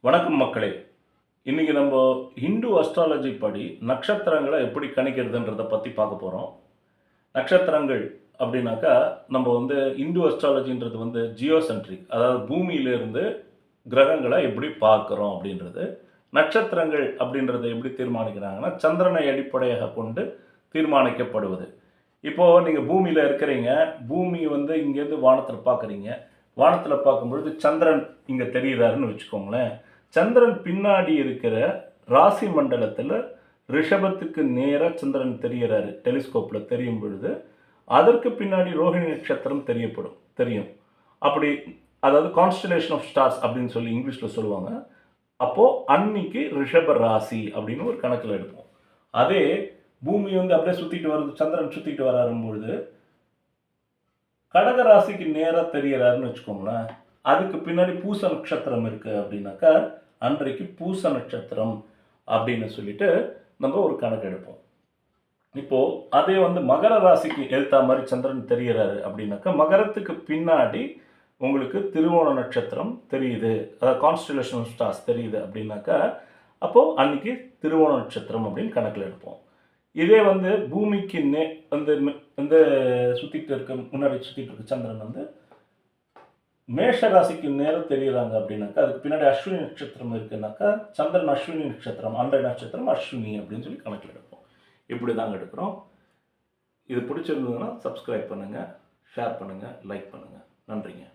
வணக்கம் மக்களே. இன்னைக்கு நம்ம ஹிந்து அஸ்ட்ராலஜி படி நட்சத்திரங்களை எப்படி கணிக்கிறதுன்றத பற்றி பார்க்க போகிறோம். நட்சத்திரங்கள் அப்படின்னாக்கா நம்ம இந்து அஸ்ட்ராலஜின்றது ஜியோசென்ட்ரிக், அதாவது பூமியிலிருந்து கிரகங்களை எப்படி பார்க்குறோம் அப்படின்றது. நட்சத்திரங்கள் அப்படின்றத எப்படி தீர்மானிக்கிறாங்கன்னா சந்திரனை அடிப்படையாக கொண்டு தீர்மானிக்கப்படுவது. இப்போது நீங்கள் பூமியில் இருக்கிறீங்க, பூமி இங்கேருந்து வானத்தில் பார்க்குறீங்க. வானத்தில் பார்க்கும்பொழுது சந்திரன் இங்கே தெரிகிறாருன்னு வச்சுக்கோங்களேன். சந்திரன் பின்னாடி இருக்கிற ராசி மண்டலத்தில் ரிஷபத்துக்கு நேராக சந்திரன் தெரிகிறாரு. டெலிஸ்கோப்பில் தெரியும் பொழுது அதற்கு பின்னாடி ரோஹிணி நட்சத்திரம் தெரியும். அப்படி, அதாவது கான்ஸ்டலேஷன் ஆஃப் ஸ்டார்ஸ் அப்படின்னு சொல்லி இங்கிலீஷில் சொல்லுவாங்க. அப்போது அன்னைக்கு ரிஷப ராசி அப்படின்னு ஒரு கணக்கில் எடுப்போம். அதே பூமி அப்படியே சுற்றிட்டு வருது, சந்திரன் சுற்றிட்டு வராரும் பொழுது கடக ராசிக்கு நேராக தெரிகிறாருன்னு வச்சுக்கோங்களேன். அதுக்கு பின்னாடி பூச நட்சத்திரம் இருக்குது அப்படின்னாக்கா அன்றைக்கு பூச நட்சத்திரம் அப்படின்னு சொல்லிட்டு நம்ம ஒரு கணக்கு எடுப்போம். இப்போது அதே மகர ராசிக்கு ஏற்ற மாதிரி சந்திரன் தெரிகிறாரு அப்படின்னாக்கா மகரத்துக்கு பின்னாடி உங்களுக்கு திருவோண நட்சத்திரம் தெரியுது, அதாவது கான்ஸ்டலேஷன் ஆஃப் ஸ்டார்ஸ் தெரியுது அப்படின்னாக்கா அப்போது அன்றைக்கி திருவோண நட்சத்திரம் அப்படின்னு கணக்கில் எடுப்போம். இதே பூமிக்கு முன்னாடி சுற்றிட்டு இருக்க சந்திரன் மேஷ ராசிக்கு நேரம் தெரியுறாங்க அப்படின்னாக்கா அதுக்கு பின்னாடி அஸ்வினி நட்சத்திரம் இருக்குன்னாக்கா சந்திரன் அஸ்வினி நட்சத்திரம், அன்றைய நட்சத்திரம் அஸ்வினி அப்படின்னு சொல்லி கணக்கில் எடுப்போம். இப்படி தாங்க எடுக்கிறோம். இது பிடிச்சிருந்ததுன்னா சப்ஸ்கிரைப் பண்ணுங்கள், ஷேர் பண்ணுங்கள், லைக் பண்ணுங்கள். நன்றிங்க.